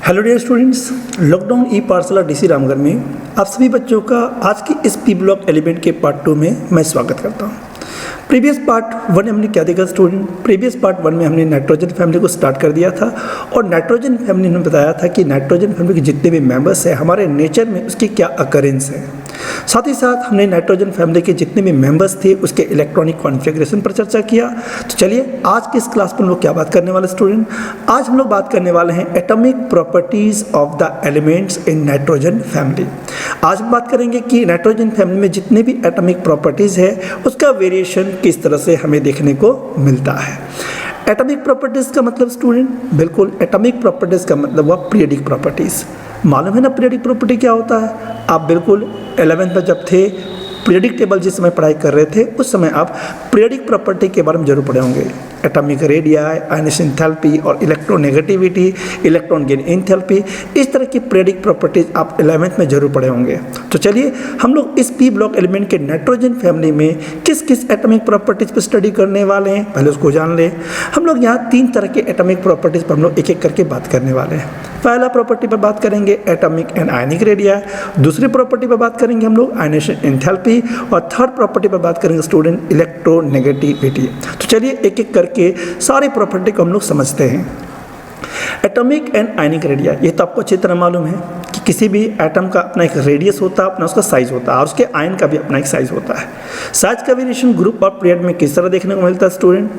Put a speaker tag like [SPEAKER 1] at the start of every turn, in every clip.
[SPEAKER 1] Hello dear students, lockdown ई पाठशाला DC Ramgarh में आप सभी बच्चों का आज की इस पी ब्लॉक एलिमेंट के पार्ट 2 में मैं स्वागत करता हूं। प्रीवियस पार्ट 1 में हमने क्या देखा स्टूडेंट? प्रीवियस पार्ट 1 में हमने नाइट्रोजन फैमिली को स्टार्ट कर दिया था और नाइट्रोजन फैमिली ने बताया था कि नाइट्रोजन फैमिली के जितने भी मेंबर्स हैं हमारे नेचर में उसकी क्या अकरेंस है। साथ ही साथ हमने नाइट्रोजन फैमिली के जितने भी मेंबर्स थे उसके इलेक्ट्रॉनिक कॉन्फ़िगरेशन पर चर्चा किया। तो चलिए आज की इस क्लास में हम लोग क्या बात करने वाले स्टूडेंट? आज हम लोग बात करने वाले हैं atomic properties of the elements in nitrogen family. आज हम बात करेंगे कि नाइट्रोजन फैमिली में जितने भी एटॉमिक प्रॉपर्टीज है उसका वेरिएशन किस तरह से हमें देखने को मिलता है। एटॉमिक प्रॉपर्टीज का मतलब स्टूडेंट, बिल्कुल एटॉमिक प्रॉपर्टीज का मतलब हुआ पीरियडिक प्रॉपर्टीज। मालूम है ना पीरियडिक प्रॉपर्टी क्या होता है? आप बिल्कुल 11th में जब थे पीरियडिक टेबल जिस समय पढ़ाई कर रहे थे उस समय आप पीरियडिक प्रॉपर्टी के बारे में जरूर पढ़े होंगे। एटॉमिक रेडियाई, आयनेशन एंथैल्पी और इलेक्ट्रोनेगेटिविटी, इलेक्ट्रॉन गेन एंथैल्पी, इस तरह की पीरियडिक प्रॉपर्टीज आप 11th में जरूर पढ़े होंगे। तो चलिए हम लोग इस पी ब्लॉक एलिमेंट के नाइट्रोजन फैमिली में किस किस एटॉमिक प्रॉपर्टीज पर स्टडी करने वाले हैं पहले उसको जान लें। हम लोग यहाँ 3 तरह के एटॉमिक प्रॉपर्टीज पर हम लोग एक एक करके बात करने वाले हैं। पहला प्रॉपर्टी पर बात करेंगे एटॉमिक एंड आयनिक रेडियाई, दूसरी प्रॉपर्टी पर बात करेंगे हम लोग आयनेशन एंथैल्पी और थर्ड प्रॉपर्टी पर बात करेंगे स्टूडेंट इलेक्ट्रोनेगेटिविटी। तो चलिए एक एक करके सारी प्रॉपर्टी को हम लोग समझते हैं। एटॉमिक एंड आयनिक रेडियाई, ये तो आपको अच्छी तरह मालूम है कि किसी भी एटम का अपना एक रेडियस होता है, अपना उसका साइज होता है और उसके आयन का भी अपना एक साइज होता है। साइज का वेरिएशन ग्रुप और पीरियड में किस तरह देखने को मिलता है स्टूडेंट?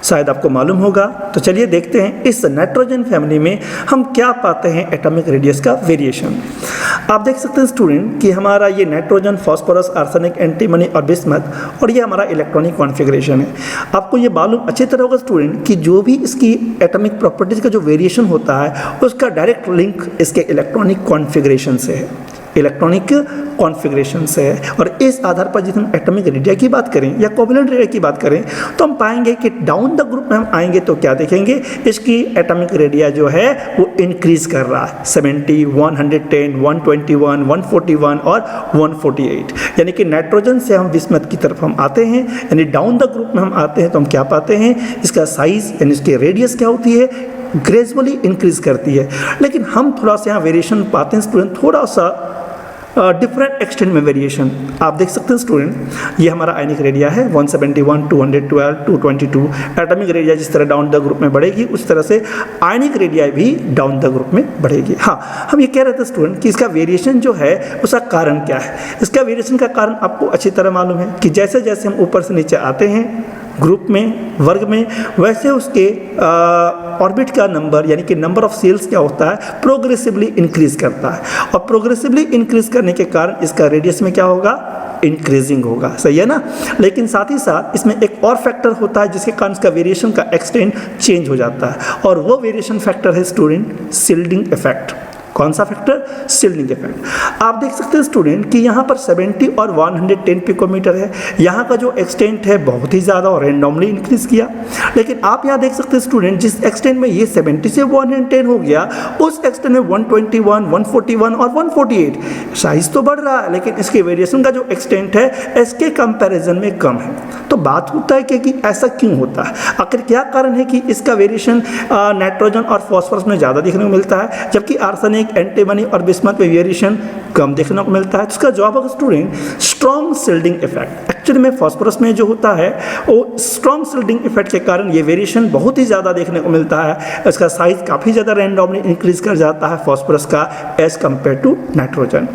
[SPEAKER 1] शायद आपको मालूम होगा। तो चलिए देखते हैं इस नाइट्रोजन फैमिली में हम क्या पाते हैं एटॉमिक रेडियस का वेरिएशन। आप देख सकते हैं स्टूडेंट कि हमारा ये नाइट्रोजन, फास्फोरस, आर्सेनिक, एंटीमनी और बिस्मथ और ये हमारा इलेक्ट्रॉनिक कॉन्फ़िगरेशन है। आपको ये मालूम अच्छी तरह होगा स्टूडेंट कि जो भी इसकी एटॉमिक प्रॉपर्टीज का जो वेरिएशन होता है उसका डायरेक्ट लिंक इसके इलेक्ट्रॉनिक कॉन्फ़िगरेशन से है, इलेक्ट्रॉनिक कॉन्फ़िगरेशन से है। और इस आधार पर जिस हम एटॉमिक रेडिया की बात करें या कोवैलेंट रेडिया की बात करें तो हम पाएंगे कि डाउन द ग्रुप में हम आएंगे तो क्या देखेंगे, इसकी एटॉमिक रेडिया जो है वो इंक्रीज कर रहा है 70, 110, 121, 141 और 148। यानी कि नाइट्रोजन से हम बिस्मथ की तरफ हम आते हैं, यानी डाउन द ग्रुप में हम आते हैं तो हम क्या पाते हैं, इसका साइज यानी इसकी रेडियस क्या होती है, ग्रेजुअली इंक्रीज करती है। लेकिन हम थोड़ा सा यहाँ वेरिएशन पाते हैं स्टूडेंट, थोड़ा सा डिफरेंट एक्सटेंट में वेरिएशन। आप देख सकते हैं स्टूडेंट ये हमारा आयनिक रेडिया है 171, 212, 222। एटॉमिक रेडिया जिस तरह डाउन द ग्रुप में बढ़ेगी उस तरह से आयनिक रेडिया भी डाउन द ग्रुप में बढ़ेगी। हाँ, हम ये कह रहे थे स्टूडेंट कि इसका वेरिएशन जो है उसका कारण क्या है। इसका वेरिएशन का कारण आपको अच्छी तरह मालूम है कि जैसे जैसे हम ऊपर से नीचे आते हैं ग्रुप में, वर्ग में, वैसे उसके ऑर्बिट का नंबर यानी कि नंबर ऑफ सेल्स क्या होता है, प्रोग्रेसिवली इंक्रीज करता है। और प्रोग्रेसिवली इंक्रीज करने के कारण इसका रेडियस में क्या होगा, इंक्रीजिंग होगा। सही है ना? लेकिन साथ ही साथ इसमें एक और फैक्टर होता है जिसके कारण इसका वेरिएशन का एक्सटेंट चेंज हो जाता है और वो वेरिएशन फैक्टर है स्टूडेंट शिल्डिंग इफेक्ट। कौन सा फैक्टर? Shielding effect. आप देख सकते हैं स्टूडेंट कि यहाँ पर 70 और 110 पिकोमीटर है, यहाँ का जो एक्सटेंट है बहुत ही ज़्यादा और रैंडमली इंक्रीज किया। लेकिन आप यहाँ देख सकते हैं स्टूडेंट जिस एक्सटेंट में ये 70 से 110 हो गया उस एक्सटेंट में 121, 141 और 148 साइज तो बढ़ रहा है लेकिन इसके वेरिएशन का जो एक्सटेंट है इसके कंपैरिजन में कम है। तो बात होता है कि ऐसा क्यों होता है, आखिर क्या कारण है कि इसका वेरिएशन नाइट्रोजन और फॉस्फोरस में ज़्यादा देखने को मिलता है जबकि आर्सेनिक, एंटीमनी और बिस्मथ में वेरिएशन कम देखने को मिलता है? तो इसका जवाब होगा student strong shielding effect. Actually में फास्फोरस में जो होता है वो स्ट्रॉन्ग शिल्डिंग इफेक्ट के कारण ये वेरिएशन बहुत ही ज़्यादा देखने को मिलता है। इसका साइज काफ़ी ज़्यादा रैंडमली इंक्रीज कर जाता है फास्फोरस का एज कम्पेयर टू नाइट्रोजन।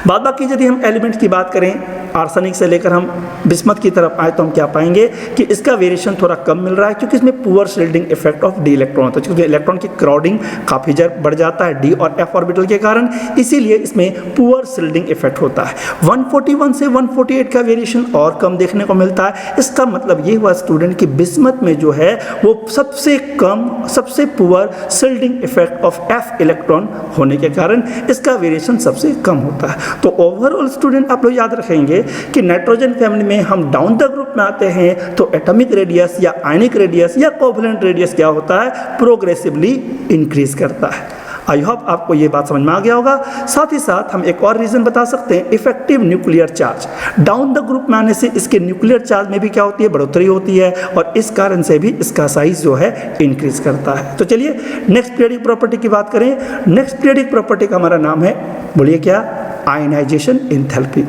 [SPEAKER 1] बाद बाकी यदि हम एलिमेंट की बात करें आर्सेनिक से लेकर हम बिस्मथ की तरफ आए तो हम क्या पाएंगे कि इसका वेरिएशन थोड़ा कम मिल रहा है क्योंकि इसमें poor shielding effect of D electron होता है, क्योंकि इलेक्ट्रॉन की क्राउडिंग काफ़ी बढ़ जाता है डी और एफ ऑर्बिटल के कारण, इसीलिए इसमें पुअर शिल्डिंग इफेक्ट होता है। 141 से 148 का वेरिएशन और कम देखने को मिलता है। इसका मतलब ये हुआ स्टूडेंट कि बिस्मथ में जो है वो सबसे कम, सबसे poor shielding effect of F electron होने के कारण इसका वेरिएशन सबसे कम होता है। तो ओवरऑल स्टूडेंट आप लोग याद रखेंगे कि नाइट्रोजन फैमिली में हम डाउन द ग्रुप में आते हैं तो एटॉमिक रेडियस या आयनिक रेडियस या कोवैलेंट रेडियस क्या होता है, प्रोग्रेसिवली इंक्रीज करता है। आई होप आपको ये बात समझ में आ गया होगा। साथ ही साथ हम एक और रीज़न बता सकते हैं, effective nuclear charge. Down the group में आने से इसके न्यूक्लियर चार्ज में भी क्या होती है, बढ़ोतरी होती है, और इस कारण से भी इसका साइज जो है इंक्रीज करता है। तो चलिए नेक्स्ट पीरियडिक प्रॉपर्टी की बात करें। नेक्स्ट पीरियडिक प्रॉपर्टी का हमारा नाम है, बोलिए क्या, आयनाइजेशन एंथैल्पी।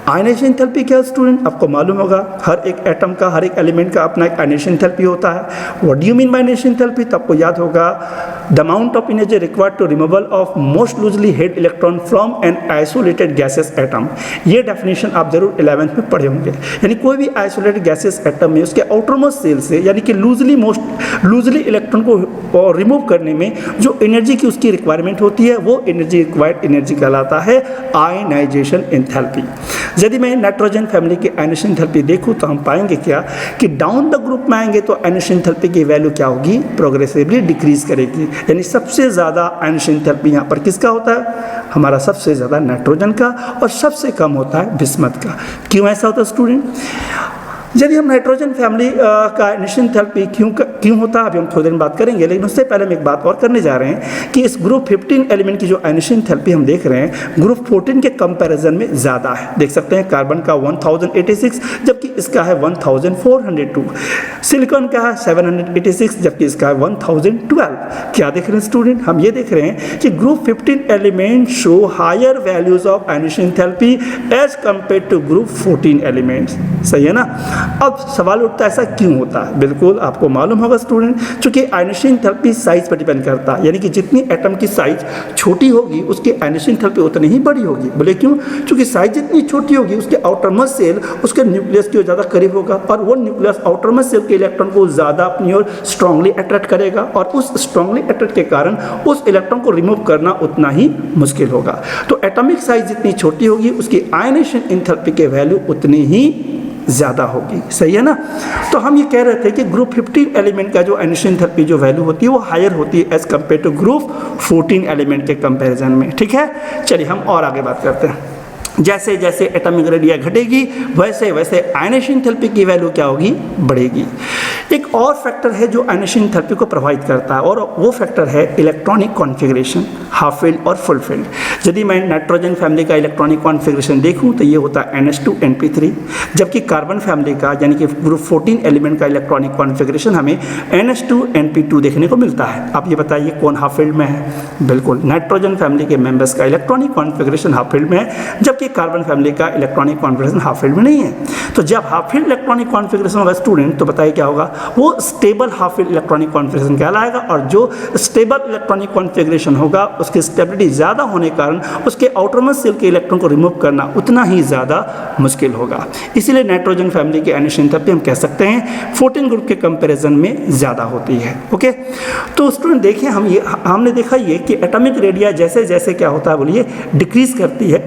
[SPEAKER 1] आयनाइजेशन एंथैल्पी क्या स्टूडेंट, आपको मालूम होगा हर एक एटम का, हर एक एलिमेंट का अपना एक आयनाइजेशन एंथैल्पी होता है। What do you mean by ionization enthalpy, तो आपको याद होगा the amount of energy required to removal of most loosely held electron from an isolated gases atom. ये डेफिनेशन आप जरूर 11th में पढ़े होंगे। यानी कोई भी आइसोलेटेड गैसेस एटम में उसके आउटरमोस्ट सेल से, यानी कि लूजली इलेक्ट्रॉन को रिमूव करने में जो एनर्जी की उसकी रिक्वायरमेंट होती है, वो एनर्जी रिक्वायर्ड एनर्जी कहलाता है आयनाइजेशन एंथैल्पी। यदि मैं नाइट्रोजन फैमिली की आयनाइजेशन एंथैल्पी देखूं तो हम पाएंगे क्या कि डाउन द ग्रुप में आएंगे तो आयनाइजेशन एंथैल्पी की वैल्यू क्या होगी, प्रोग्रेसिवली डिक्रीज करेगी। यानी सबसे ज़्यादा आयनाइजेशन एंथैल्पी यहाँ पर किसका होता है, हमारा सबसे ज़्यादा नाइट्रोजन का, और सबसे कम होता है बिस्मथ का। क्यों ऐसा होता है स्टूडेंट? यदि हम नाइट्रोजन फैमिली का आयनाइजेशन एंथैल्पी क्यों होता है अभी हम थोड़ी देर में बात करेंगे, लेकिन उससे पहले हम एक बात और करने जा रहे हैं कि इस ग्रुप 15 एलिमेंट की जो आयनाइजेशन एंथैल्पी हम देख रहे हैं ग्रुप 14 के कंपैरिजन में ज़्यादा है। देख सकते हैं कार्बन का 1086 जबकि इसका है 1402, सिलिकॉन का है 786 जबकि इसका है 1012। क्या देख रहे हैं स्टूडेंट, हम ये देख रहे हैं कि group 15 element show higher values of ionization enthalpy as compare to group 14 elements. सही है ना। अब सवाल उठता है ऐसा क्यों होता है। बिल्कुल आपको मालूम होगा स्टूडेंट, क्योंकि आयनाइजेशन एंथैल्पी साइज पर डिपेंड करता है, यानी कि जितनी एटम की साइज छोटी होगी उसकी आयनाइजेशन एंथैल्पी उतनी ही बड़ी होगी। बोले क्यों? क्योंकि साइज जितनी छोटी होगी उसके आउटरमोस्ट सेल उसके न्यूक्लियस की ज़्यादा करीब होगा, और वो न्यूक्लियस आउटरमोस्ट सेल के इलेक्ट्रॉन को ज़्यादा अपनी ओर स्ट्रांगली अट्रैक्ट करेगा, और उस स्ट्रांगली अट्रैक्ट के कारण उस इलेक्ट्रॉन को रिमूव करना उतना ही मुश्किल होगा। तो एटॉमिक साइज जितनी छोटी होगी उसकी आयनाइजेशन एंथैल्पी की वैल्यू उतनी ही ज़्यादा होगी। सही है ना। तो हम ये कह रहे थे कि ग्रुप 15 एलिमेंट का जो आयनाइजेशन एंथैल्पी जो वैल्यू होती है वो हायर होती है as compare to group 14 element के कंपैरिजन में। ठीक है, चलिए हम और आगे बात करते हैं। जैसे जैसे एटॉमिक रेडियस घटेगी वैसे वैसे आयनाइजेशन एंथैल्पी की वैल्यू क्या होगी, बढ़ेगी। एक और फैक्टर है जो आयनाइजेशन एंथैल्पी को प्रभावित करता है, और वो फैक्टर है इलेक्ट्रॉनिक कॉन्फ़िगरेशन, हाफ फील्ड और फुल फील्ड। यदि मैं नाइट्रोजन फैमिली का इलेक्ट्रॉनिक कॉन्फ़िगरेशन देखूं तो ये होता है NH2 NP3, जबकि कार्बन फैमिली का यानी कि ग्रुप 14 एलिमेंट का इलेक्ट्रॉनिक कॉन्फ़िगरेशन हमें NH2 NP2 देखने को मिलता है। आप ये बताइए कौन हाफ फील्ड में है? बिल्कुल नाइट्रोजन फैमिली के मेंबर्स का इलेक्ट्रॉनिक कॉन्फ़िगरेशन हाफ फील्ड में है, जबकि कार्बन फैमिली का इलेक्ट्रॉनिक कॉन्फ़िगरेशन हाफ फील्ड में नहीं है। तो जब हाफ फील्ड इलेक्ट्रॉनिक कॉन्फ़िगरेशन होगा स्टूडेंट तो बताइए क्या होगा, वो stable half field electronic configuration कहलाएगा, और जो स्टेबल इलेक्ट्रॉनिक कॉन्फ़िगरेशन होगा उसकी स्टेबिलिटी ज़्यादा होने के कारण उसके आउटरमोस्ट सेल के इलेक्ट्रॉन को रिमूव करना उतना ही ज़्यादा मुश्किल होगा। इसीलिए नाइट्रोजन फैमिली की आयनाइजेशन एंथैल्पी हम कह सकते हैं 14 ग्रुप के कंपैरिजन में ज़्यादा होती है। ओके, तो स्टूडेंट देखिए हमने देखा ये कि एटॉमिक रेडियस जैसे जैसे क्या होता है बोलिए डिक्रीज करती है,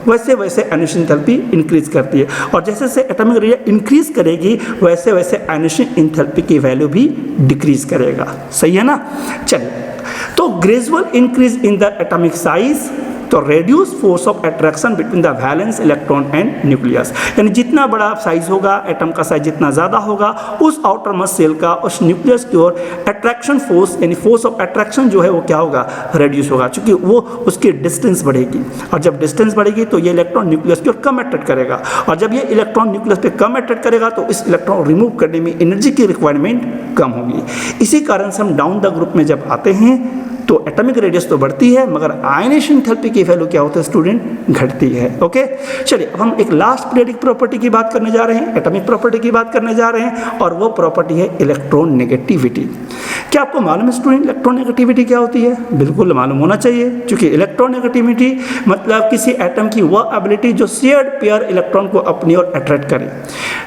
[SPEAKER 1] वैसे वैसे आयनाइजेशन एंथैल्पी इंक्रीज करती है, और जैसे जैसे एटॉमिक रेडियस इंक्रीज करेगी वैसे वैसे आयनाइजेशन एंथैल्पी की वैल्यू भी डिक्रीज करेगा। सही है ना। चलिए, तो gradual increase in the atomic size, तो reduce force of attraction between the valence electron and nucleus, यानी जितना बड़ा साइज होगा, एटम का साइज जितना ज़्यादा होगा, उस आउटरमोस्ट सेल का उस न्यूक्लियस की ओर अट्रैक्शन फोर्स यानी फोर्स ऑफ अट्रैक्शन जो है वो क्या होगा, रेड्यूस होगा, क्योंकि वो उसकी डिस्टेंस बढ़ेगी, और जब डिस्टेंस बढ़ेगी तो ये इलेक्ट्रॉन न्यूक्लियस की ओर कम अट्रैक्ट करेगा, और जब ये इलेक्ट्रॉन न्यूक्लियस पे कम अट्रैक्ट करेगा तो इस इलेक्ट्रॉन रिमूव करने में एनर्जी की रिक्वायरमेंट कम होगी। इसी कारण से हम डाउन द ग्रुप में जब आते हैं तो एटॉमिक रेडियस तो बढ़ती है मगर आयनाइजेशन एंथैल्पी की वैल्यू क्या होता है स्टूडेंट, घटती है। ओके, चलिए अब हम एक लास्ट पीरियडिक प्रॉपर्टी की बात करने जा रहे हैं, एटॉमिक प्रॉपर्टी की बात करने जा रहे हैं, और वो प्रॉपर्टी है इलेक्ट्रॉन नेगेटिविटी। क्या आपको मालूम है स्टूडेंट इलेक्ट्रॉन नेगेटिविटी क्या होती है? बिल्कुल मालूम होना चाहिए, क्योंकि इलेक्ट्रॉन नेगेटिविटी मतलब किसी एटम की वह एबिलिटी जो शेयर्ड पेयर इलेक्ट्रॉन को अपनी ओर अट्रैक्ट करे।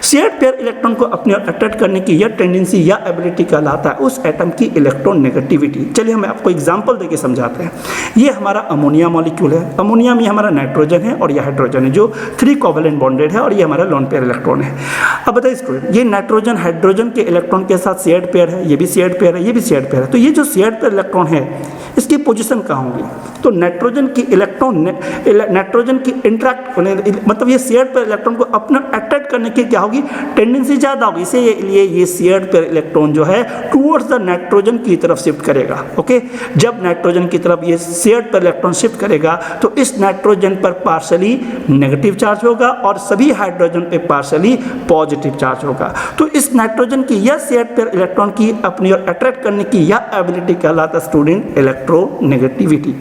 [SPEAKER 1] शेयर्ड पेयर इलेक्ट्रॉन को अपनी ओर अट्रैक्ट करने की यह टेंडेंसी या एबिलिटी कहलाता है उस एटम की इलेक्ट्रॉन नेगेटिविटी। चलिए हम आपको एग्जांपल देके समझाते हैं। ये हमारा अमोनिया मॉलिक्यूल है, अमोनिया में हमारा नाइट्रोजन है और यह हाइड्रोजन है जो 3 कोवेलेंट बॉन्डेड है, और ये हमारा लोन पेयर इलेक्ट्रॉन है। अब बताइए स्टूडेंट, ये नाइट्रोजन हाइड्रोजन के इलेक्ट्रॉन के साथ शेयर्ड पेयर है, ये भी शेयर्ड पेयर है, ये भी शेयर्ड पेयर है, तो ये जो शेयर्ड पेयर इलेक्ट्रॉन है इसकी पोजीशन कहाँ होगी? तो नाइट्रोजन की इलेक्ट्रॉन नाइट्रोजन की इंट्रैक्ट मतलब ये शेयर्ड पेयर इलेक्ट्रॉन को अपना अट्रैक्ट करने की क्या होगी, टेंडेंसी ज़्यादा होगी, इसीलिए ये शेयर्ड पेयर इलेक्ट्रॉन जो है टुवर्ड्स द नाइट्रोजन की तरफ शिफ्ट करेगा। ओके, जब नाइट्रोजन की तरफ ये शेयर्ड पर इलेक्ट्रॉन शिफ्ट करेगा तो इस नाइट्रोजन पर पार्शली नेगेटिव चार्ज होगा और सभी हाइड्रोजन पे पार्शली पॉजिटिव चार्ज होगा। तो इस नाइट्रोजन की यह शेयर्ड पर इलेक्ट्रॉन की अपनी ओर अट्रैक्ट करने की यह एबिलिटी कहलाता है स्टूडेंट इलेक्ट्रोनेगेटिविटी।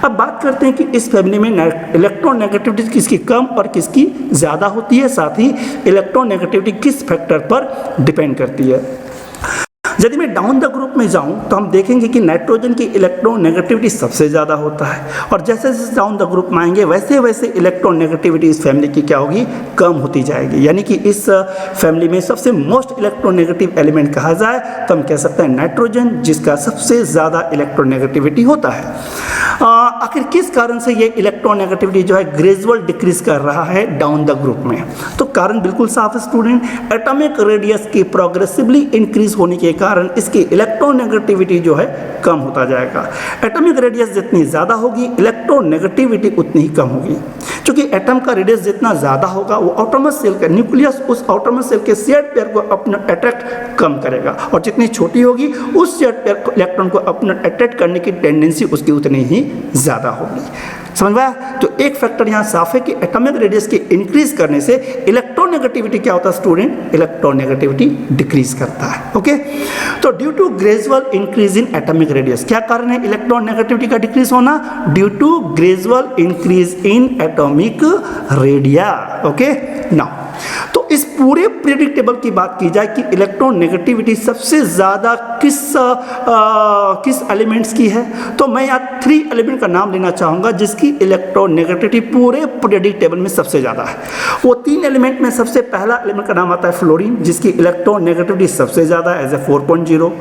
[SPEAKER 1] अब बात करते हैं कि इस फैमिली में इलेक्ट्रोनेगेटिविटी किसकी कम और किसकी ज़्यादा होती है, साथ ही इलेक्ट्रोनेगेटिविटी किस फैक्टर पर डिपेंड करती है। यदि मैं डाउन द ग्रुप में जाऊं तो हम देखेंगे कि नाइट्रोजन की इलेक्ट्रोनेगेटिविटी सबसे ज़्यादा होता है और जैसे जैसे डाउन द ग्रुप में आएंगे वैसे वैसे इलेक्ट्रोनेगेटिविटी इस फैमिली की क्या होगी, कम होती जाएगी। यानी कि इस फैमिली में सबसे मोस्ट इलेक्ट्रोनेगेटिव एलिमेंट कहा जाए तो हम कह सकते हैं नाइट्रोजन, जिसका सबसे ज़्यादा इलेक्ट्रोनेगेटिविटी होता है। आखिर किस कारण से ये इलेक्ट्रोनेगेटिविटी जो है ग्रेजुअल डिक्रीज कर रहा है डाउन द ग्रुप में? तो कारण बिल्कुल साफ है स्टूडेंट, एटॉमिक रेडियस की प्रोग्रेसिवली इंक्रीज होने के कारण इसकी इलेक्ट्रोनेगेटिविटी जो है कम होता जाएगा। एटॉमिक रेडियस जितनी ज़्यादा होगी इलेक्ट्रोनेगेटिविटी उतनी ही कम होगी, क्योंकि एटम का रेडियस जितना ज़्यादा होगा वो आटोमस सेल का न्यूक्लियस उस आटोमस सेल के शेयर्ड पेयर को अपना अट्रैक्ट कम करेगा और जितनी छोटी होगी उस शेयर्ड पेयर को इलेक्ट्रॉन को अपना अट्रैक्ट करने की टेंडेंसी उसकी उतनी ही ज़्यादा होगी। समझ में आया? तो एक फैक्टर यहाँ साफ है कि एटॉमिक रेडियस के इंक्रीज करने से इलेक्ट्रोनेगेटिविटी क्या होता है स्टूडेंट, इलेक्ट्रोनेगेटिविटी डिक्रीज करता है। ओके, तो due to gradual increase in atomic radius, क्या कारण है इलेक्ट्रोनेगेटिविटी का डिक्रीज होना? Due to gradual increase in atomic radius. Okay, now तो इस पूरे पीरियोडिक टेबल की बात की जाए कि इलेक्ट्रोनेगेटिविटी सबसे ज़्यादा किस एलिमेंट्स की है, तो मैं यहाँ 3 एलिमेंट का नाम लेना चाहूँगा जिसकी इलेक्ट्रोनेगेटिविटी पूरे पीरियोडिक टेबल में सबसे ज़्यादा है। वो 3 एलिमेंट में सबसे पहला एलिमेंट का नाम आता है फ्लोरीन, जिसकी इलेक्ट्रोनेगेटिविटी सबसे ज़्यादा है as a 4.0,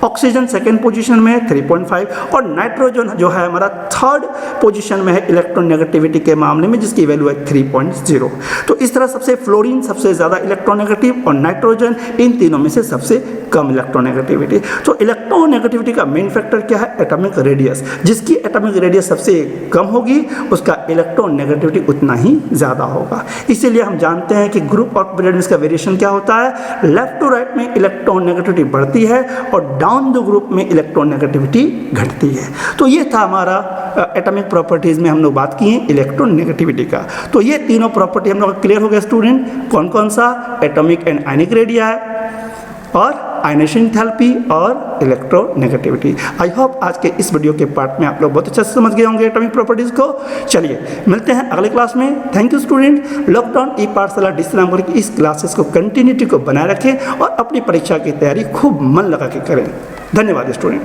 [SPEAKER 1] oxygen second position में है 3.5 और नाइट्रोजन जो है हमारा थर्ड पोजिशन में है इलेक्ट्रोनेगेटिविटी के मामले में, जिसकी वैल्यू है 3.0। तो इस तरह सबसे फ्लोरीन सबसे ज़्यादा इलेक्ट्रोनेगेटिव और नाइट्रोजन इन तीनों में से सबसे कम इलेक्ट्रोनेगेटिविटी। तो इलेक्ट्रोनेगेटिविटी का मेन फैक्टर क्या है? Atomic radius. जिसकी एटॉमिक रेडियस सबसे कम होगी उसका इलेक्ट्रोनेगेटिविटी उतना ही ज़्यादा होगा। इसीलिए हम जानते हैं कि ग्रुप और पीरियड का वेरिएशन क्या होता है, लेफ्ट टू राइट में इलेक्ट्रोनेगेटिविटी बढ़ती है और डाउन द ग्रुप में इलेक्ट्रोनेगेटिविटी घटती है। तो ये था हमारा एटॉमिक प्रॉपर्टीज़ में हम लोग बात की है इलेक्ट्रोनेगेटिविटी का। तो ये तीनों प्रॉपर्टी हम लोग क्लियर हो गया स्टूडेंट, कौन कौन सा? एटॉमिक एंड आयनिक रेडिया और आयनेशन एंथैल्पी और इलेक्ट्रोनेगेटिविटी। आई होप आज के इस वीडियो के पार्ट में आप लोग बहुत अच्छा से समझ गए होंगे एटॉमिक प्रॉपर्टीज़ को। चलिए मिलते हैं अगले क्लास में। Thank you student. लॉकडाउन ई पाठशाला डिजिटल नाम की इस क्लासेस को कंटिन्यूटी को बनाए रखें और अपनी परीक्षा की तैयारी खूब मन लगा के करें। धन्यवाद स्टूडेंट।